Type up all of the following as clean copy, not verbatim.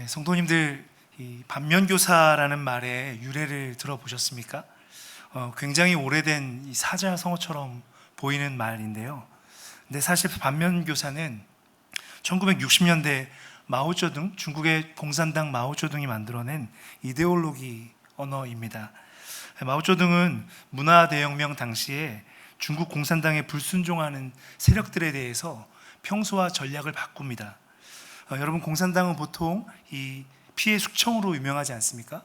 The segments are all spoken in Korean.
성도님들, 이 반면교사라는 말의 유래를 들어보셨습니까? 굉장히 오래된 이 사자성어처럼 보이는 말인데요. 근데 사실 반면교사는 1960년대 마오쩌둥, 중국의 공산당 마오쩌둥이 만들어낸 이데올로기 언어입니다. 마오쩌둥은 문화대혁명 당시에 중국 공산당에 불순종하는 세력들에 대해서 평소와 전략을 바꿉니다. 여러분, 공산당은 보통 이 피해 숙청으로 유명하지 않습니까?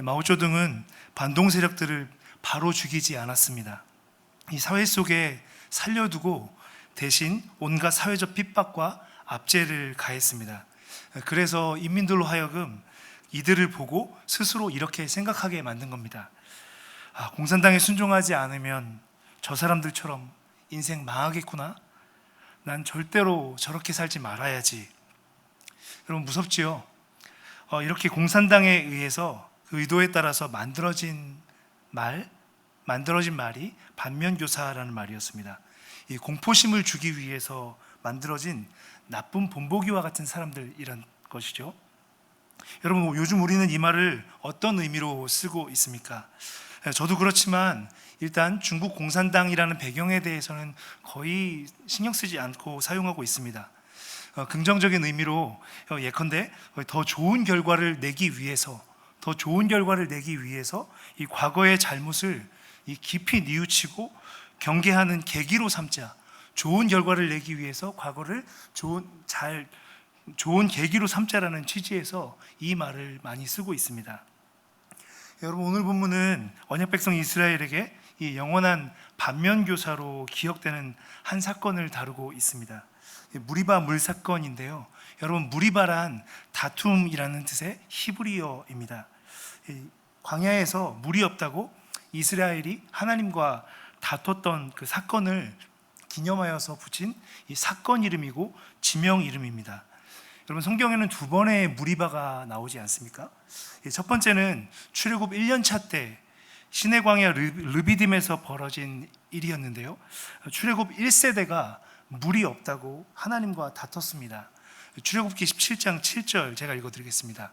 마오쩌둥은 반동 세력들을 바로 죽이지 않았습니다. 이 사회 속에 살려두고 대신 온갖 사회적 핍박과 압제를 가했습니다. 그래서 인민들로 하여금 이들을 보고 스스로 이렇게 생각하게 만든 겁니다. 공산당에 순종하지 않으면 저 사람들처럼 인생 망하겠구나. 난 절대로 저렇게 살지 말아야지. 여러분, 무섭지요? 이렇게 공산당에 의해서 그 의도에 따라서 만들어진 말이 반면교사라는 말이었습니다. 이 공포심을 주기 위해서 만들어진 나쁜 본보기와 같은 사람들이란 것이죠. 여러분, 요즘 우리는 이 말을 어떤 의미로 쓰고 있습니까? 저도 그렇지만 일단 중국 공산당이라는 배경에 대해서는 거의 신경 쓰지 않고 사용하고 있습니다. 긍정적인 의미로 예컨대 더 좋은 결과를 내기 위해서 이 과거의 잘못을 깊이 뉘우치고 경계하는 계기로 삼자. 좋은 결과를 내기 위해서 과거를 좋은 계기로 삼자라는 취지에서 이 말을 많이 쓰고 있습니다. 여러분, 오늘 본문은 언약 백성 이스라엘에게 이 영원한 반면교사로 기억되는 한 사건을 다루고 있습니다. 무리바 물 사건인데요. 여러분, 무리바란 다툼이라는 뜻의 히브리어입니다. 광야에서 물이 없다고 이스라엘이 하나님과 다퉜던 그 사건을 기념하여서 붙인 이 사건 이름이고 지명 이름입니다. 여러분, 성경에는 두 번의 무리바가 나오지 않습니까? 첫 번째는 출애굽 1년차 때 시내 광야 르비딤에서 벌어진 일이었는데요. 출애굽 1세대가 물이 없다고 하나님과 다퉜습니다. 출애굽기 17장 7절 제가 읽어드리겠습니다.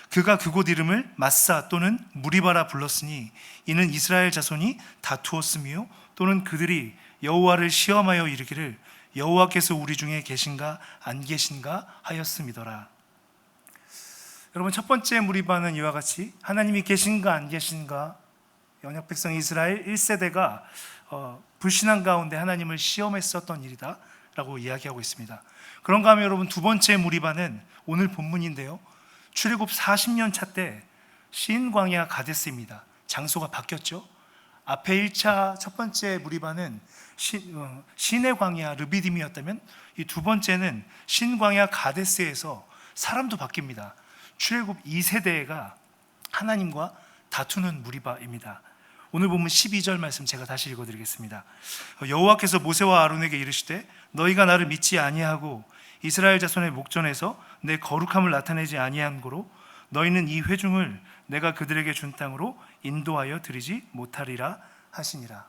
그가 그곳 이름을 마사 또는 무리바라 불렀으니 이는 이스라엘 자손이 다투었으며 또는 그들이 여호와를 시험하여 이르기를 여호와께서 우리 중에 계신가 안 계신가 하였음이더라. 여러분, 첫 번째 무리바는 이와 같이 하나님이 계신가 안 계신가, 언약 백성 이스라엘 1세대가 불신앙 가운데 하나님을 시험했었던 일이다 라고 이야기하고 있습니다. 그런가 하면 여러분, 두 번째 무리바는 오늘 본문인데요, 출애굽 40년 차 때 신 광야 가데스입니다. 장소가 바뀌었죠. 앞에 1차 첫 번째 무리바는 신의 광야 르비딤이었다면 이 두 번째는 신 광야 가데스에서 사람도 바뀝니다. 출애굽 2세대가 하나님과 다투는 무리바입니다. 오늘 보면 12절 말씀 제가 다시 읽어드리겠습니다. 여호와께서 모세와 아론에게 이르시되 너희가 나를 믿지 아니하고 이스라엘 자손의 목전에서 내 거룩함을 나타내지 아니한 고로 너희는 이 회중을 내가 그들에게 준 땅으로 인도하여 드리지 못하리라 하시니라.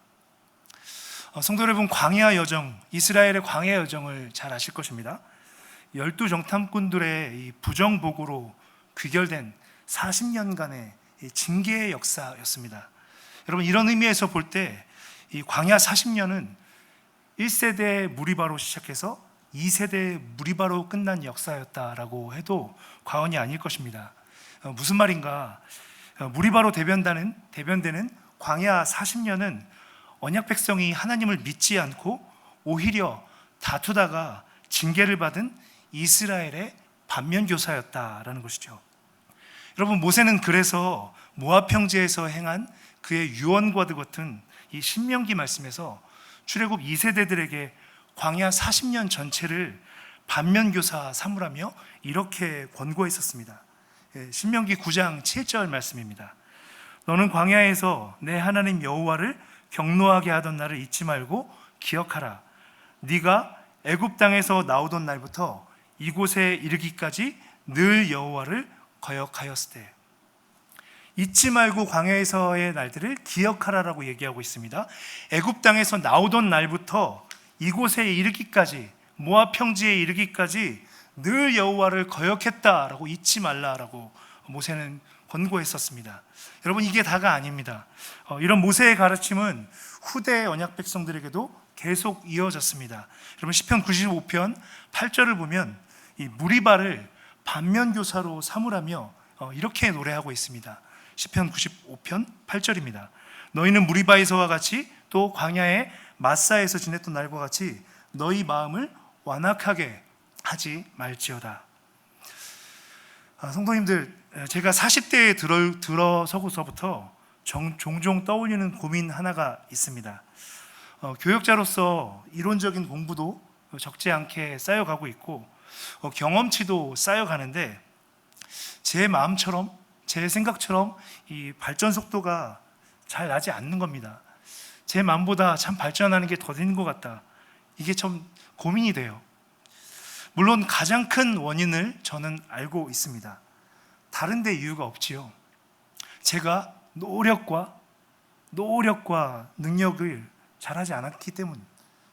성도 여러분, 광야 여정, 이스라엘의 광야 여정을 잘 아실 것입니다. 12 정탐꾼들의 이 부정복으로 귀결된 40년간의 징계의 역사였습니다. 여러분, 이런 의미에서 볼 때 이 광야 40년은 1세대 무리바로 시작해서 2세대 무리바로 끝난 역사였다라고 해도 과언이 아닐 것입니다. 무슨 말인가? 무리바로 대변되는 광야 40년은 언약 백성이 하나님을 믿지 않고 오히려 다투다가 징계를 받은 이스라엘의 반면교사였다라는 것이죠. 여러분, 모세는 그래서 모압 평지에서 행한 그의 유언과도 같은 이 신명기 말씀에서 출애굽 2세대들에게 광야 40년 전체를 반면교사 삼으라며 이렇게 권고했었습니다. 신명기 9장 7절 말씀입니다. 너는 광야에서 내 하나님 여호와를 경노하게 하던 날을 잊지 말고 기억하라. 네가 애굽 땅에서 나오던 날부터 이곳에 이르기까지 늘 여호와를 거역하였을 때. 잊지 말고 광야에서의 날들을 기억하라라고 얘기하고 있습니다. 애굽 땅에서 나오던 날부터 이곳에 이르기까지, 모압 평지에 이르기까지 늘 여호와를 거역했다라고 잊지 말라라고 모세는 권고했었습니다. 여러분, 이게 다가 아닙니다. 이런 모세의 가르침은 후대 언약 백성들에게도 계속 이어졌습니다. 여러분, 시편 95편 8절을 보면 이 무리바를 반면교사로 삼으라며 이렇게 노래하고 있습니다. 시편 95편 8절입니다. 너희는 무리바에서와 같이 또 광야의 마사에서 지냈던 날과 같이 너희 마음을 완악하게 하지 말지어다. 성도님들, 제가 40대에 들어서고서부터 종종 떠올리는 고민 하나가 있습니다. 교역자로서 이론적인 공부도 적지 않게 쌓여가고 있고 경험치도 쌓여가는데 제 마음처럼, 제 생각처럼 이 발전 속도가 잘 나지 않는 겁니다. 제 마음보다 참 발전하는 게 더딘 것 같다. 이게 좀 고민이 돼요. 물론 가장 큰 원인을 저는 알고 있습니다. 다른 데 이유가 없지요. 제가 노력과 능력을 잘하지 않았기 때문,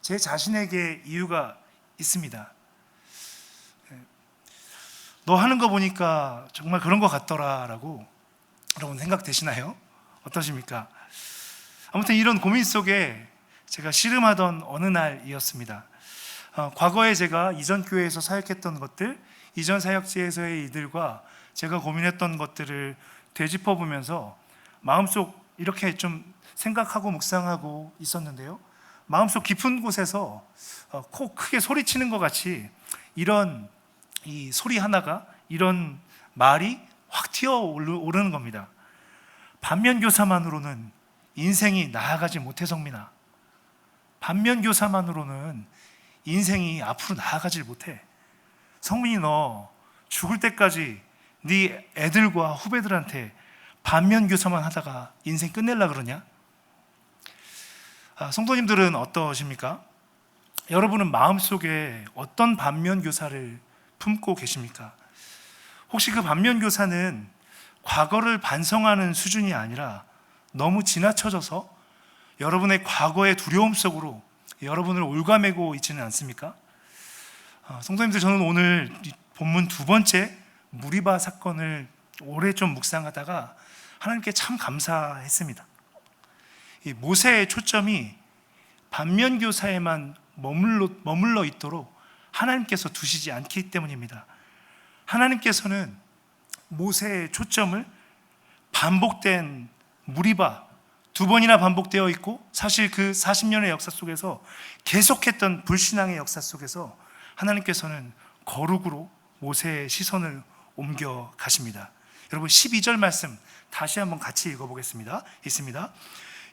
제 자신에게 이유가 있습니다. 너 하는 거 보니까 정말 그런 것 같더라 라고 여러분 생각되시나요? 어떠십니까? 아무튼 이런 고민 속에 제가 씨름하던 어느 날이었습니다. 과거에 제가 이전 교회에서 사역했던 것들, 이전 사역지에서의 이들과 제가 고민했던 것들을 되짚어 보면서 마음속 이렇게 좀 생각하고 묵상하고 있었는데요, 마음속 깊은 곳에서 코 크게 소리치는 것 같이 이런 이 소리 하나가, 이런 말이 확 튀어오르는 겁니다. 반면교사만으로는 인생이 나아가지 못해, 성민아. 반면교사만으로는 인생이 앞으로 나아가질 못해. 성민이, 너 죽을 때까지 네 애들과 후배들한테 반면교사만 하다가 인생 끝낼라 그러냐? 성도님들은 어떠십니까? 여러분은 마음속에 어떤 반면교사를 품고 계십니까? 혹시 그 반면교사는 과거를 반성하는 수준이 아니라 너무 지나쳐져서 여러분의 과거의 두려움 속으로 여러분을 올가매고 있지는 않습니까? 성도님들, 저는 오늘 본문 두 번째 무리바 사건을 오래 좀 묵상하다가 하나님께 참 감사했습니다. 이 모세의 초점이 반면교사에만 머물러 있도록 하나님께서 두시지 않기 때문입니다. 하나님께서는 모세의 초점을 반복된 무리바, 두 번이나 반복되어 있고, 사실 그 40년의 역사 속에서 계속했던 불신앙의 역사 속에서 하나님께서는 거룩으로 모세의 시선을 옮겨 가십니다. 여러분, 12절 말씀 다시 한번 같이 읽어보겠습니다. 있습니다.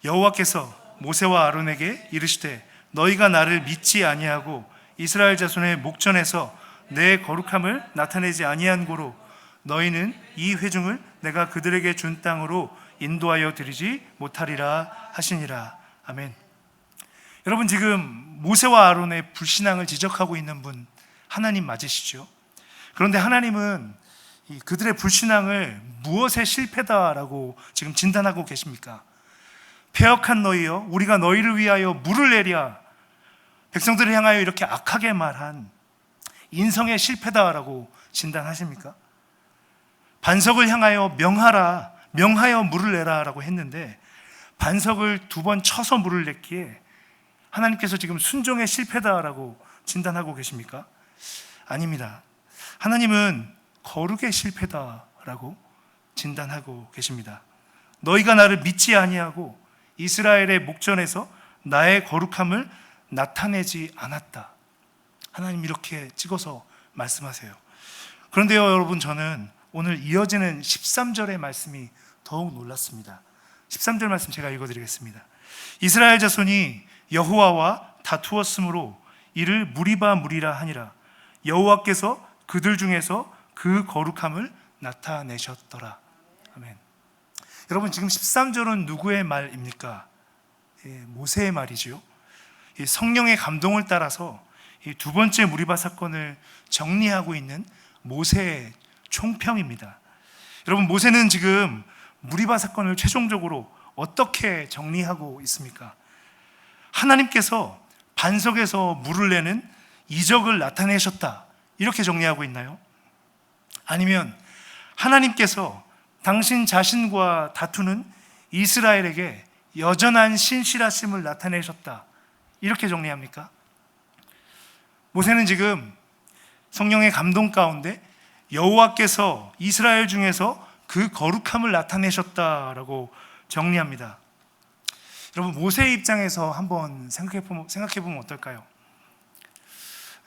여호와께서 모세와 아론에게 이르시되 너희가 나를 믿지 아니하고 이스라엘 자손의 목전에서 내 거룩함을 나타내지 아니한 고로 너희는 이 회중을 내가 그들에게 준 땅으로 인도하여 드리지 못하리라 하시니라. 아멘. 여러분, 지금 모세와 아론의 불신앙을 지적하고 있는 분 하나님 맞으시죠? 그런데 하나님은 그들의 불신앙을 무엇에 실패다라고 지금 진단하고 계십니까? 패역한 너희여, 우리가 너희를 위하여 물을 내랴. 백성들을 향하여 이렇게 악하게 말한 인성의 실패다라고 진단하십니까? 반석을 향하여 명하여 물을 내라라고 했는데 반석을 두 번 쳐서 물을 냈기에 하나님께서 지금 순종의 실패다라고 진단하고 계십니까? 아닙니다. 하나님은 거룩의 실패다라고 진단하고 계십니다. 너희가 나를 믿지 아니하고 이스라엘의 목전에서 나의 거룩함을 나타내지 않았다. 하나님 이렇게 찍어서 말씀하세요. 그런데요, 여러분, 저는 오늘 이어지는 13절의 말씀이 더욱 놀랐습니다. 13절 말씀 제가 읽어드리겠습니다. 이스라엘 자손이 여호와와 다투었으므로 이를 무리라 하니라. 여호와께서 그들 중에서 그 거룩함을 나타내셨더라. 아멘. 여러분, 지금 13절은 누구의 말입니까? 모세의 말이지요. 성령의 감동을 따라서 이 두 번째 무리바 사건을 정리하고 있는 모세의 총평입니다. 여러분, 모세는 지금 무리바 사건을 최종적으로 어떻게 정리하고 있습니까? 하나님께서 반석에서 물을 내는 이적을 나타내셨다, 이렇게 정리하고 있나요? 아니면 하나님께서 당신 자신과 다투는 이스라엘에게 여전한 신실하심을 나타내셨다, 이렇게 정리합니까? 모세는 지금 성령의 감동 가운데 여호와께서 이스라엘 중에서 그 거룩함을 나타내셨다라고 정리합니다. 여러분, 모세의 입장에서 한번 생각해 보면 어떨까요?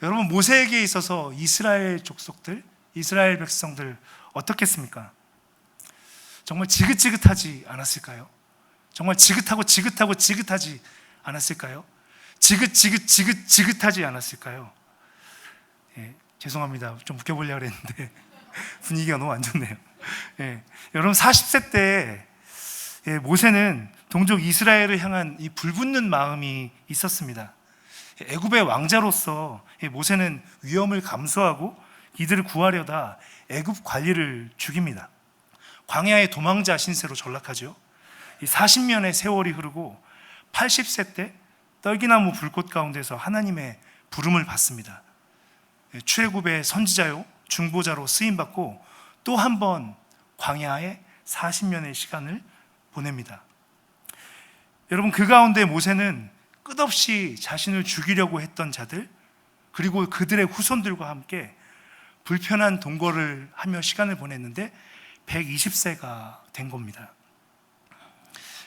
여러분, 모세에게 있어서 이스라엘 족속들, 이스라엘 백성들 어떻겠습니까? 정말 지긋지긋하지 않았을까요? 정말 지긋하지 않았을까요? 지긋하지 않았을까요? 예, 죄송합니다. 좀 웃겨보려고 했는데 분위기가 너무 안 좋네요. 예, 여러분, 40세 때 모세는 동족 이스라엘을 향한 이 불붙는 마음이 있었습니다. 애굽의 왕자로서 모세는 위험을 감수하고 이들을 구하려다 애굽 관리를 죽입니다. 광야의 도망자 신세로 전락하죠. 40년의 세월이 흐르고 80세 때 떨기나무 불꽃 가운데서 하나님의 부름을 받습니다. 출애굽의 선지자요 중보자로 쓰임받고 또 한 번 광야에 40년의 시간을 보냅니다. 여러분, 그 가운데 모세는 끝없이 자신을 죽이려고 했던 자들, 그리고 그들의 후손들과 함께 불편한 동거를 하며 시간을 보냈는데 120세가 된 겁니다.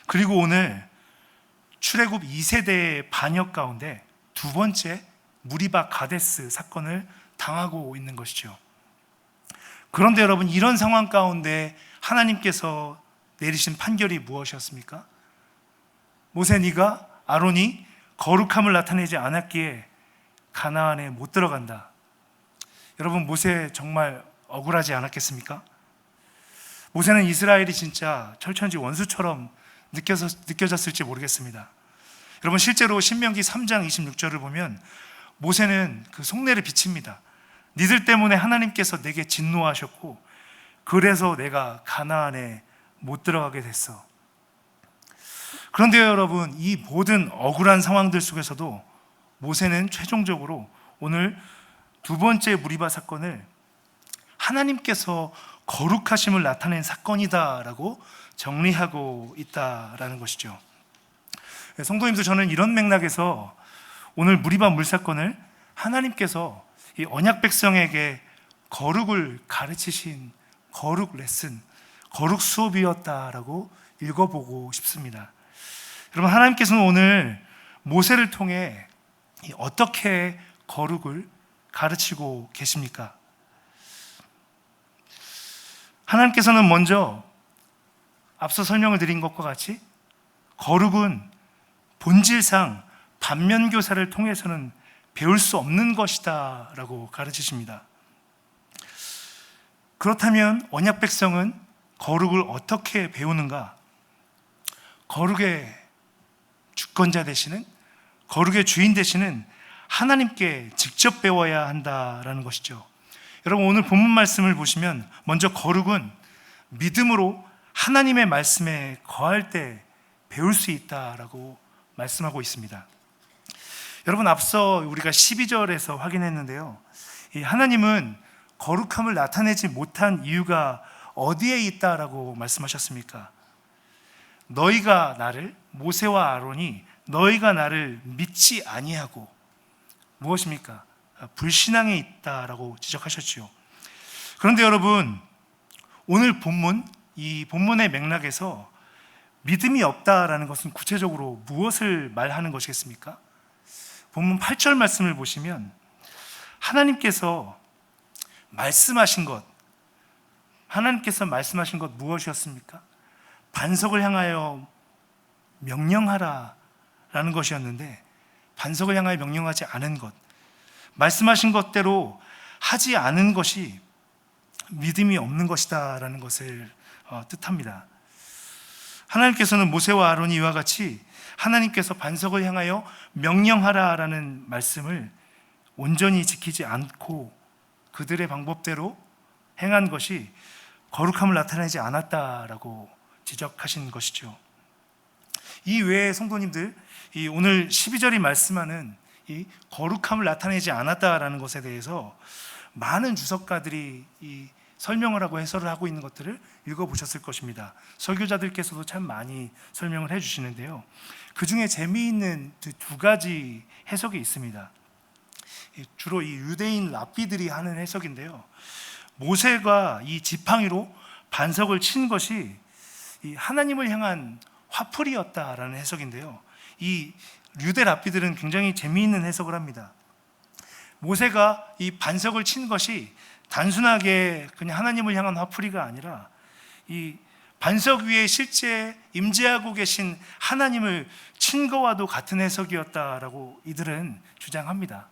그리고 오늘 출애굽 2세대의 반역 가운데 두 번째 무리바 가데스 사건을 당하고 있는 것이죠. 그런데 여러분, 이런 상황 가운데 하나님께서 내리신 판결이 무엇이었습니까? 모세, 네가 아론이 거룩함을 나타내지 않았기에 가나안에 못 들어간다. 여러분, 모세 정말 억울하지 않았겠습니까? 모세는 이스라엘이 진짜 철천지 원수처럼 느껴졌을지 모르겠습니다. 여러분, 실제로 신명기 3장 26절을 보면 모세는 그 속내를 비칩니다. 니들 때문에 하나님께서 내게 진노하셨고 그래서 내가 가나안에 못 들어가게 됐어. 그런데 여러분, 이 모든 억울한 상황들 속에서도 모세는 최종적으로 오늘 두 번째 무리바 사건을 하나님께서 거룩하심을 나타낸 사건이다라고 정리하고 있다라는 것이죠. 성도님들, 저는 이런 맥락에서 오늘 무리바 물사건을 하나님께서 이 언약 백성에게 거룩을 가르치신 거룩 레슨, 거룩 수업이었다라고 읽어보고 싶습니다. 여러분, 하나님께서는 오늘 모세를 통해 어떻게 거룩을 가르치고 계십니까? 하나님께서는 먼저 앞서 설명을 드린 것과 같이 거룩은 본질상 반면교사를 통해서는 배울 수 없는 것이다 라고 가르치십니다. 그렇다면 언약 백성은 거룩을 어떻게 배우는가? 거룩의 주권자 되시는, 거룩의 주인 되시는 하나님께 직접 배워야 한다라는 것이죠. 여러분, 오늘 본문 말씀을 보시면 먼저 거룩은 믿음으로 하나님의 말씀에 거할 때 배울 수 있다라고 말씀하고 있습니다. 여러분, 앞서 우리가 12절에서 확인했는데요, 이 하나님은 거룩함을 나타내지 못한 이유가 어디에 있다라고 말씀하셨습니까? 너희가 나를, 모세와 아론이 너희가 나를 믿지 아니하고 무엇입니까? 불신앙에 있다라고 지적하셨지요. 그런데 여러분, 오늘 본문, 이 본문의 맥락에서 믿음이 없다라는 것은 구체적으로 무엇을 말하는 것이겠습니까? 본문 8절 말씀을 보시면 하나님께서 말씀하신 것 무엇이었습니까? 반석을 향하여 명령하라 라는 것이었는데, 반석을 향하여 명령하지 않은 것, 말씀하신 것대로 하지 않은 것이 믿음이 없는 것이다 라는 것을 뜻합니다. 하나님께서는 모세와 아론이 이와 같이 하나님께서 반석을 향하여 명령하라 라는 말씀을 온전히 지키지 않고 그들의 방법대로 행한 것이 거룩함을 나타내지 않았다라고 지적하신 것이죠. 이 외에 성도님들, 이 오늘 12절이 말씀하는 이 거룩함을 나타내지 않았다라는 것에 대해서 많은 주석가들이 이 설명을 하고 해설을 하고 있는 것들을 읽어보셨을 것입니다. 설교자들께서도 참 많이 설명을 해주시는데요. 그 중에 재미있는 두 가지 해석이 있습니다. 주로 이 유대인 랍비들이 하는 해석인데요. 모세가 이 지팡이로 반석을 친 것이 이 하나님을 향한 화풀이였다라는 해석인데요. 이 유대 랍비들은 굉장히 재미있는 해석을 합니다. 모세가 이 반석을 친 것이 단순하게 그냥 하나님을 향한 화풀이가 아니라 이 반석 위에 실제 임재하고 계신 하나님을 친 거와도 같은 해석이었다라고 이들은 주장합니다.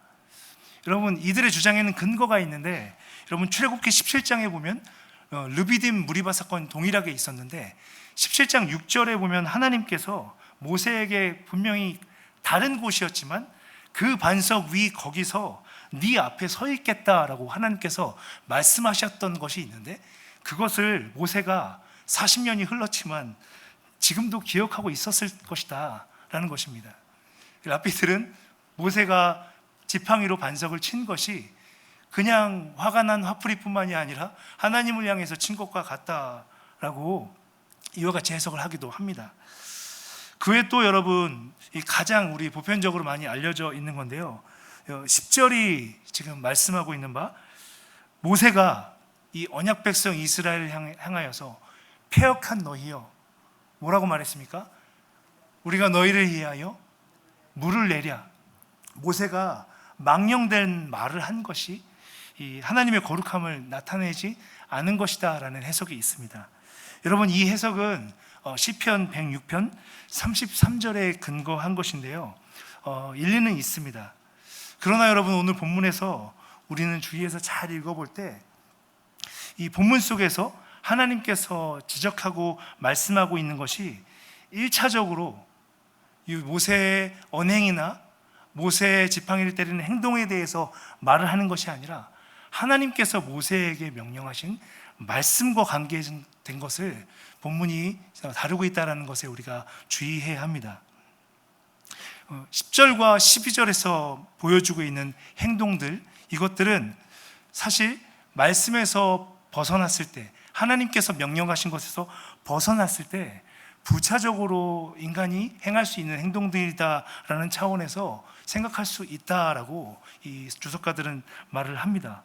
여러분, 이들의 주장에는 근거가 있는데, 여러분 출애굽기 17장에 보면 르비딤 무리바 사건 동일하게 있었는데 17장 6절에 보면 하나님께서 모세에게 분명히 다른 곳이었지만 그 반석 위 거기서 네 앞에 서 있겠다라고 하나님께서 말씀하셨던 것이 있는데, 그것을 모세가 40년이 흘렀지만 지금도 기억하고 있었을 것이다 라는 것입니다. 랍비들은 모세가 지팡이로 반석을 친 것이 그냥 화가 난 화풀이뿐만이 아니라 하나님을 향해서 친 것과 같다라고 이와 같이 해석을 하기도 합니다. 그 외에 또 여러분, 가장 우리 보편적으로 많이 알려져 있는 건데요, 10절이 지금 말씀하고 있는 바, 모세가 이 언약 백성 이스라엘을 향하여서 패역한 너희여, 뭐라고 말했습니까? 우리가 너희를 위하여 물을 내랴. 모세가 망령된 말을 한 것이 이 하나님의 거룩함을 나타내지 않은 것이다 라는 해석이 있습니다. 여러분, 이 해석은 시편 106편 33절에 근거한 것인데요, 일리는 있습니다. 그러나 여러분, 오늘 본문에서 우리는 주의해서 잘 읽어볼 때 이 본문 속에서 하나님께서 지적하고 말씀하고 있는 것이 1차적으로 이 모세의 언행이나 모세의 지팡이를 때리는 행동에 대해서 말을 하는 것이 아니라 하나님께서 모세에게 명령하신 말씀과 관계된 것을 본문이 다루고 있다는 것에 우리가 주의해야 합니다. 10절과 12절에서 보여주고 있는 행동들, 이것들은 사실 말씀에서 벗어났을 때, 하나님께서 명령하신 것에서 벗어났을 때 부차적으로 인간이 행할 수 있는 행동들이다라는 차원에서 생각할 수 있다라고 이 주석가들은 말을 합니다.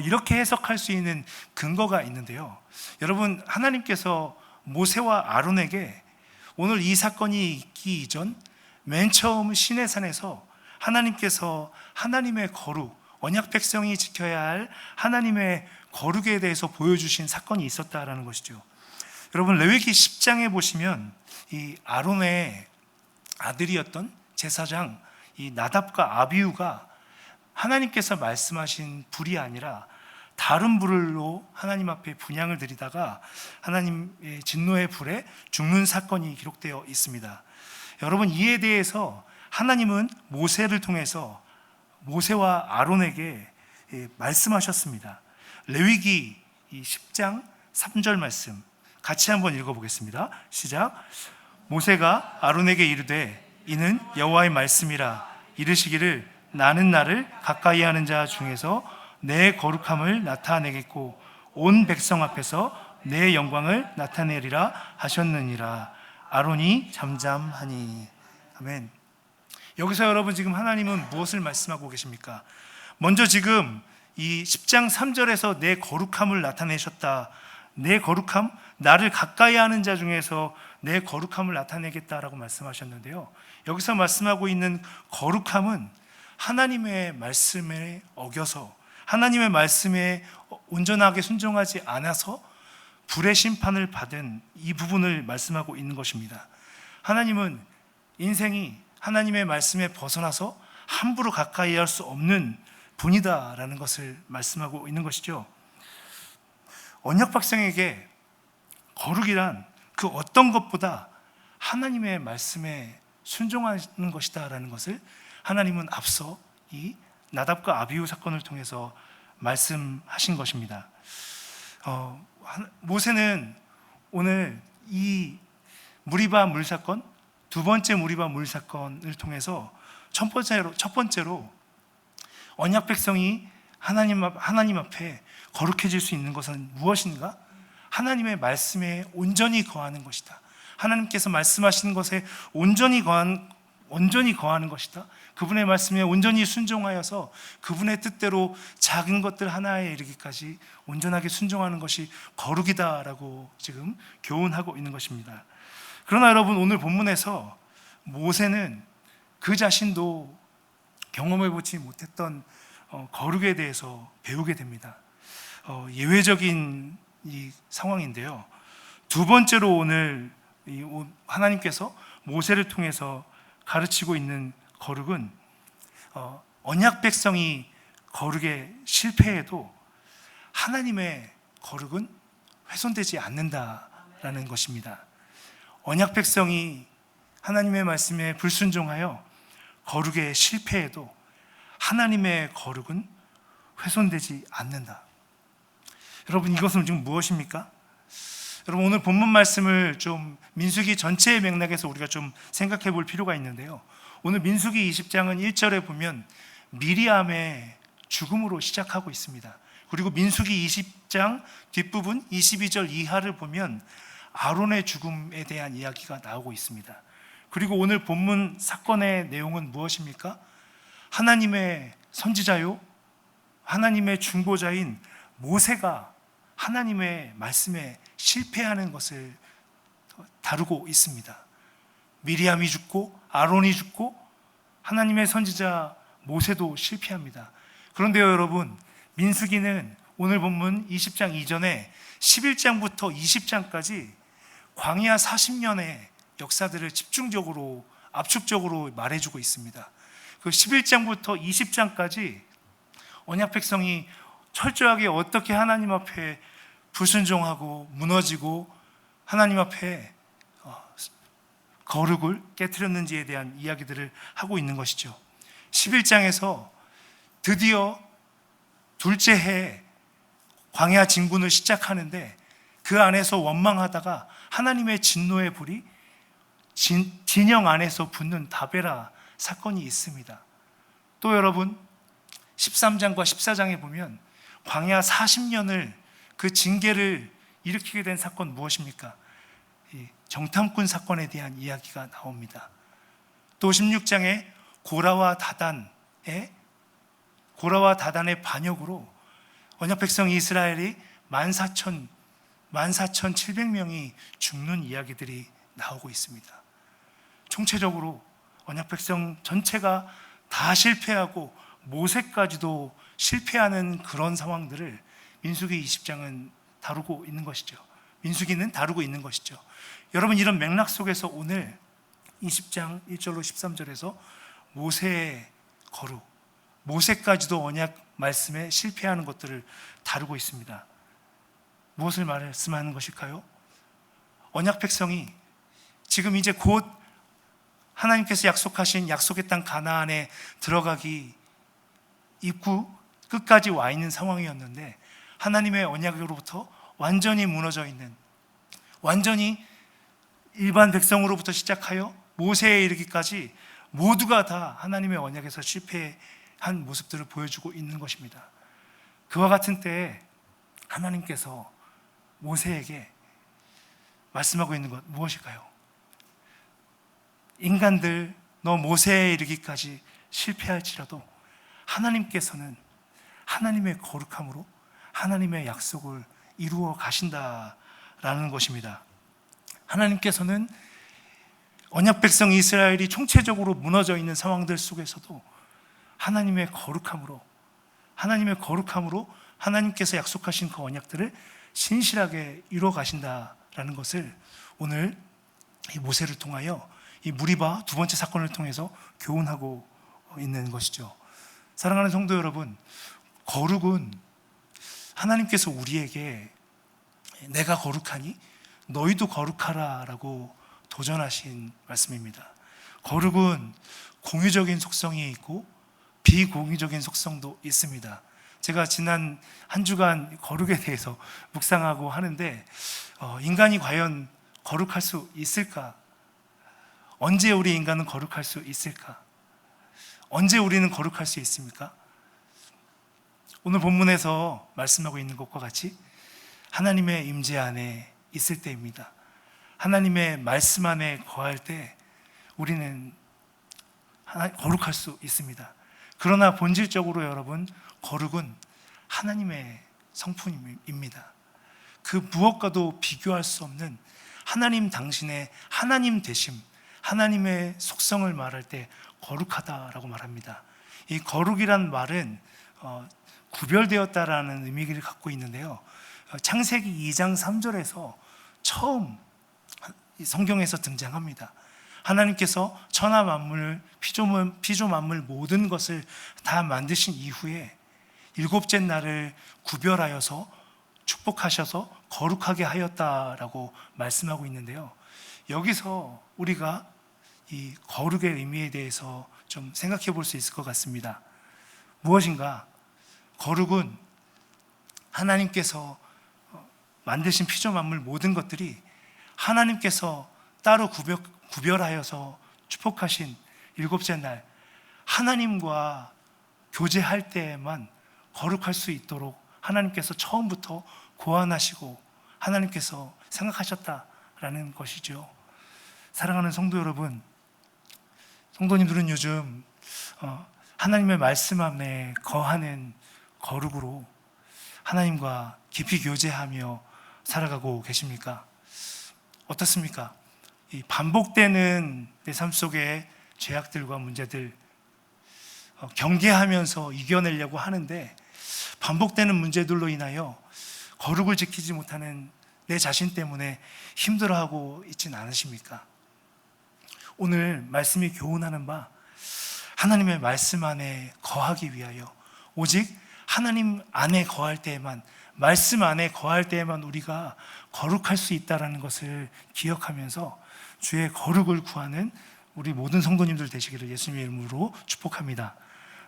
이렇게 해석할 수 있는 근거가 있는데요, 여러분, 하나님께서 모세와 아론에게 오늘 이 사건이 있기 이전 맨 처음 시내산에서 하나님께서 하나님의 거룩, 언약 백성이 지켜야 할 하나님의 거룩에 대해서 보여주신 사건이 있었다라는 것이죠. 여러분, 레위기 10장에 보시면 이 아론의 아들이었던 제사장 이 나답과 아비후가 하나님께서 말씀하신 불이 아니라 다른 불로 하나님 앞에 분향을 드리다가 하나님의 진노의 불에 죽는 사건이 기록되어 있습니다. 여러분, 이에 대해서 하나님은 모세를 통해서 모세와 아론에게 말씀하셨습니다. 레위기 10장 3절 말씀 같이 한번 읽어보겠습니다. 시작. 모세가 아론에게 이르되 이는 여호와의 말씀이라 이르시기를 나는 나를 가까이 하는 자 중에서 내 거룩함을 나타내겠고 온 백성 앞에서 내 영광을 나타내리라 하셨느니라. 아론이 잠잠하니. 아멘. 여기서 여러분, 지금 하나님은 무엇을 말씀하고 계십니까? 먼저 지금 이 10장 3절에서 내 거룩함을 나타내셨다. 내 거룩함, 나를 가까이 하는 자 중에서 내 거룩함을 나타내겠다라고 말씀하셨는데요, 여기서 말씀하고 있는 거룩함은 하나님의 말씀에 어겨서 하나님의 말씀에 온전하게 순종하지 않아서 불의 심판을 받은 이 부분을 말씀하고 있는 것입니다. 하나님은 인생이 하나님의 말씀에 벗어나서 함부로 가까이 할 수 없는 분이다라는 것을 말씀하고 있는 것이죠. 언약 백성에게 거룩이란 그 어떤 것보다 하나님의 말씀에 순종하는 것이다라는 것을 하나님은 앞서 이 나답과 아비후 사건을 통해서 말씀하신 것입니다. 모세는 오늘 이 무리바 물 사건, 두 번째 무리바 물 사건을 통해서 첫 번째로 언약 백성이 하나님 앞에 거룩해질 수 있는 것은 무엇인가? 하나님의 말씀에 온전히 거하는 것이다. 하나님께서 말씀하시는 것에 온전히 거하는 것이다. 그분의 말씀에 온전히 순종하여서 그분의 뜻대로 작은 것들 하나에 이르기까지 온전하게 순종하는 것이 거룩이다라고 지금 교훈하고 있는 것입니다. 그러나 여러분, 오늘 본문에서 모세는 그 자신도 경험해보지 못했던 거룩에 대해서 배우게 됩니다. 예외적인 이 상황인데요. 두 번째로 오늘 하나님께서 모세를 통해서 가르치고 있는 거룩은 언약 백성이 거룩에 실패해도 하나님의 거룩은 훼손되지 않는다라는 것입니다. 언약 백성이 하나님의 말씀에 불순종하여 거룩에 실패해도 하나님의 거룩은 훼손되지 않는다. 여러분, 이것은 지금 무엇입니까? 여러분, 오늘 본문 말씀을 좀 민수기 전체의 맥락에서 우리가 좀 생각해 볼 필요가 있는데요. 오늘 민수기 20장은 1절에 보면 미리암의 죽음으로 시작하고 있습니다. 그리고 민수기 20장 뒷부분 22절 이하를 보면 아론의 죽음에 대한 이야기가 나오고 있습니다. 그리고 오늘 본문 사건의 내용은 무엇입니까? 하나님의 선지자요, 하나님의 중보자인 모세가 하나님의 말씀에 실패하는 것을 다루고 있습니다. 미리암이 죽고 아론이 죽고 하나님의 선지자 모세도 실패합니다. 그런데요, 여러분, 민수기는 오늘 본문 20장 이전에 11장부터 20장까지 광야 40년의 역사들을 집중적으로 압축적으로 말해주고 있습니다. 그 11장부터 20장까지 언약 백성이 철저하게 어떻게 하나님 앞에 불순종하고 무너지고 하나님 앞에 거룩을 깨트렸는지에 대한 이야기들을 하고 있는 것이죠. 11장에서 드디어 둘째 해 광야 진군을 시작하는데 그 안에서 원망하다가 하나님의 진노의 불이 진영 안에서 붙는 다베라 사건이 있습니다. 또 여러분, 13장과 14장에 보면 광야 40년을 그 징계를 일으키게 된 사건 무엇입니까? 정탐꾼 사건에 대한 이야기가 나옵니다. 또 16장에 고라와 다단의 반역으로 언약 백성 이스라엘이 14,700명이 죽는 이야기들이 나오고 있습니다. 총체적으로 언약 백성 전체가 다 실패하고 모세까지도 실패하는 그런 상황들을 민수기 20장은 다루고 있는 것이죠. 민수기는 다루고 있는 것이죠. 여러분, 이런 맥락 속에서 오늘 20장 1절로 13절에서 모세의 거룩, 모세까지도 언약 말씀에 실패하는 것들을 다루고 있습니다. 무엇을 말씀하는 것일까요? 언약 백성이 지금 이제 곧 하나님께서 약속하신 약속의 땅 가나안에 들어가기 입구 끝까지 와 있는 상황이었는데 하나님의 언약으로부터 완전히 무너져 있는, 완전히 일반 백성으로부터 시작하여 모세에 이르기까지 모두가 다 하나님의 언약에서 실패한 모습들을 보여주고 있는 것입니다. 그와 같은 때에 하나님께서 모세에게 말씀하고 있는 것 무엇일까요? 인간들, 너 모세에 이르기까지 실패할지라도 하나님께서는 하나님의 거룩함으로 하나님의 약속을 이루어 가신다라는 것입니다. 하나님께서는 언약 백성 이스라엘이 총체적으로 무너져 있는 상황들 속에서도 하나님의 거룩함으로 하나님께서 약속하신 그 언약들을 신실하게 이루어 가신다라는 것을 오늘 이 모세를 통하여 이 무리바 두 번째 사건을 통해서 교훈하고 있는 것이죠. 사랑하는 성도 여러분, 거룩은 하나님께서 우리에게 내가 거룩하니 너희도 거룩하라 라고 도전하신 말씀입니다. 거룩은 공유적인 속성이 있고 비공유적인 속성도 있습니다. 제가 지난 한 주간 거룩에 대해서 묵상하고 하는데 인간이 과연 거룩할 수 있을까? 언제 우리 인간은 거룩할 수 있을까? 언제 우리는 거룩할 수 있습니까? 오늘 본문에서 말씀하고 있는 것과 같이 하나님의 임재 안에 있을 때입니다. 하나님의 말씀 안에 거할 때 우리는 거룩할 수 있습니다. 그러나 본질적으로 여러분, 거룩은 하나님의 성품입니다. 그 무엇과도 비교할 수 없는 하나님 당신의 하나님 되심, 하나님의 속성을 말할 때 거룩하다라고 말합니다. 이 거룩이란 말은 구별되었다라는 의미를 갖고 있는데요. 창세기 2장 3절에서 처음 성경에서 등장합니다. 하나님께서 천하 만물, 피조 만물 모든 것을 다 만드신 이후에 일곱째 날을 구별하여서 축복하셔서 거룩하게 하였다라고 말씀하고 있는데요. 여기서 우리가 이 거룩의 의미에 대해서 좀 생각해 볼 수 있을 것 같습니다. 무엇인가? 거룩은 하나님께서 만드신 피조 만물 모든 것들이 하나님께서 따로 구별하여서 축복하신 일곱째 날 하나님과 교제할 때에만 거룩할 수 있도록 하나님께서 처음부터 고안하시고 하나님께서 생각하셨다라는 것이죠. 사랑하는 성도 여러분, 성도님들은 요즘 하나님의 말씀 안에 거하는 거룩으로 하나님과 깊이 교제하며 살아가고 계십니까? 어떻습니까? 이 반복되는 내 삶 속의 죄악들과 문제들 경계하면서 이겨내려고 하는데 반복되는 문제들로 인하여 거룩을 지키지 못하는 내 자신 때문에 힘들어하고 있지는 않으십니까? 오늘 말씀이 교훈하는 바 하나님의 말씀 안에 거하기 위하여 오직 하나님 안에 거할 때에만, 말씀 안에 거할 때에만 우리가 거룩할 수 있다는 것을 기억하면서 주의 거룩을 구하는 우리 모든 성도님들 되시기를 예수님의 이름으로 축복합니다.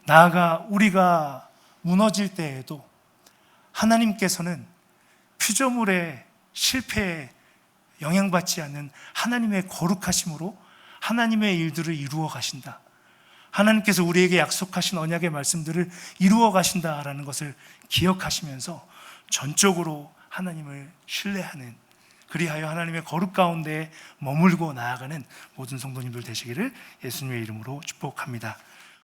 나아가 우리가 무너질 때에도 하나님께서는 피조물의 실패에 영향받지 않는 하나님의 거룩하심으로 하나님의 일들을 이루어 가신다. 하나님께서 우리에게 약속하신 언약의 말씀들을 이루어 가신다라는 것을 기억하시면서 전적으로 하나님을 신뢰하는, 그리하여 하나님의 거룩 가운데 머물고 나아가는 모든 성도님들 되시기를 예수님의 이름으로 축복합니다.